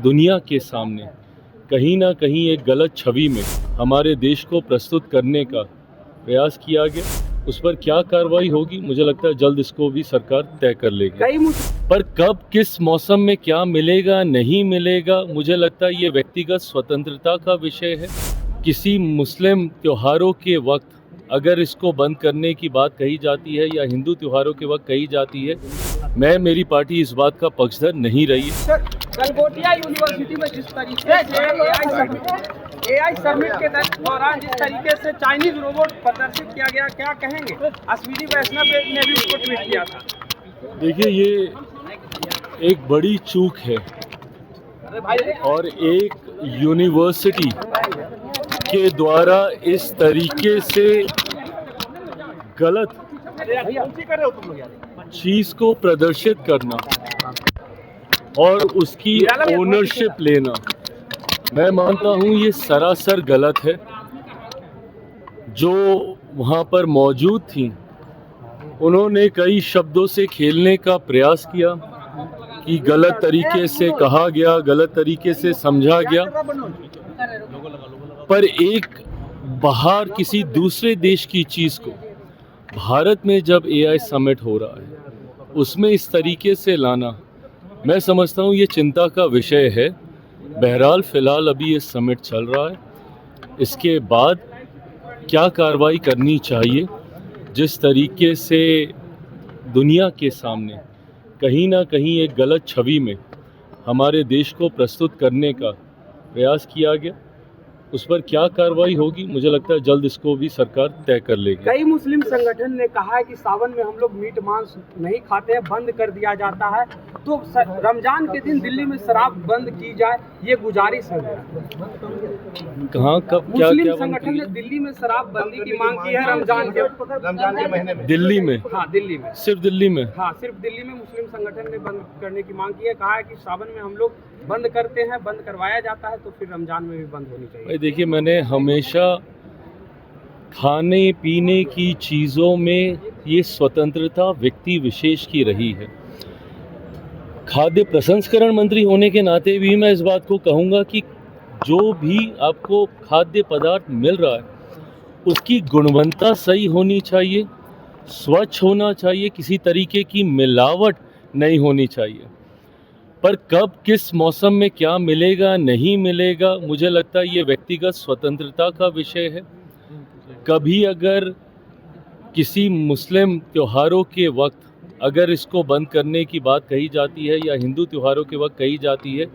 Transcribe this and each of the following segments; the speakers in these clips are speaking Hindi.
दुनिया के सामने कहीं ना कहीं एक गलत छवि में हमारे देश को प्रस्तुत करने का प्रयास किया गया। उस पर क्या कार्रवाई होगी, मुझे लगता है जल्द इसको भी सरकार तय कर लेगी। पर कब किस मौसम में क्या मिलेगा नहीं मिलेगा, मुझे लगता है ये व्यक्तिगत स्वतंत्रता का विषय है। किसी मुस्लिम त्योहारों के वक्त अगर इसको बंद करने की बात कही जाती है या हिंदू त्योहारों के वक्त कही जाती है, मेरी पार्टी इस बात का पक्षधर नहीं रही है। सर, गलगोटिया यूनिवर्सिटी में जिस तरीके से एआई समिट के दौरान जिस तरीके से चाइनीज रोबोट प्रदर्शित किया गया, क्या कहेंगे? अश्विनी वैष्णव ने भी उसको ट्वीट किया था। देखिए, ये एक बड़ी चूक है और एक यूनिवर्सिटी के द्वारा इस तरीके से गलत चीज को प्रदर्शित करना और उसकी ओनरशिप लेना, मैं मानता हूं ये सरासर गलत है। जो वहां पर मौजूद थी उन्होंने कई शब्दों से खेलने का प्रयास किया कि गलत तरीके से कहा गया, गलत तरीके से समझा गया। पर एक बाहर किसी दूसरे देश की चीज़ को भारत में जब एआई समिट हो रहा है उसमें इस तरीके से लाना, मैं समझता हूँ ये चिंता का विषय है। बहरहाल फ़िलहाल अभी ये समिट चल रहा है, इसके बाद क्या कार्रवाई करनी चाहिए, जिस तरीके से दुनिया के सामने कहीं ना कहीं एक गलत छवि में हमारे देश को प्रस्तुत करने का प्रयास किया गया, उस पर क्या कार्रवाई होगी, मुझे लगता है जल्द इसको भी सरकार तय कर लेगी। कई मुस्लिम संगठन ने कहा है कि सावन में हम लोग मीट मांस नहीं खाते हैं, बंद कर दिया जाता है, तो रमजान के दिन दिल्ली में शराब बंद की जाए, ये गुजारिश है। कहाँ कब क्या मुस्लिम संगठन ने दिल्ली में शराब बंदी की मांग की है रमजान के महीने में। दिल्ली में? हाँ, दिल्ली में। सिर्फ दिल्ली में? हाँ, सिर्फ दिल्ली में मुस्लिम संगठन ने बंद करने की मांग की है। कहा है कि सावन में हम लोग बंद करते हैं, बंद करवाया जाता है, तो फिर रमजान में भी बंद होनी चाहिए। देखिए, मैंने हमेशा खाने पीने की चीज़ों में ये स्वतंत्रता व्यक्ति विशेष की रही है। खाद्य प्रसंस्करण मंत्री होने के नाते भी मैं इस बात को कहूँगा कि जो भी आपको खाद्य पदार्थ मिल रहा है उसकी गुणवत्ता सही होनी चाहिए, स्वच्छ होना चाहिए, किसी तरीके की मिलावट नहीं होनी चाहिए। पर कब किस मौसम में क्या मिलेगा नहीं मिलेगा, मुझे लगता है ये व्यक्तिगत स्वतंत्रता का विषय है। कभी अगर किसी मुस्लिम त्योहारों के वक्त अगर इसको बंद करने की बात कही जाती है या हिंदू त्योहारों के वक्त कही जाती है,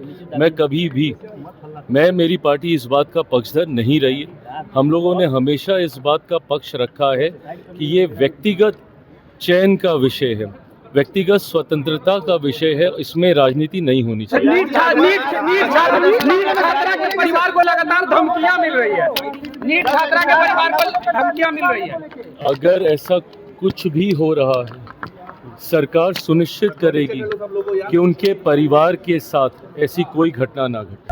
मेरी पार्टी इस बात का पक्षधर नहीं रही है। हम लोगों ने हमेशा इस बात का पक्ष रखा है कि ये व्यक्तिगत चयन का विषय है, व्यक्तिगत स्वतंत्रता का विषय है, इसमें राजनीति नहीं होनी चाहिए। नीट छात्रा के परिवार को लगातार धमकियां मिल रही है। नीट छात्रा के परिवार को धमकियां मिल रही है। अगर ऐसा कुछ भी हो रहा है, सरकार सुनिश्चित करेगी कि उनके परिवार के साथ ऐसी कोई घटना ना घटे।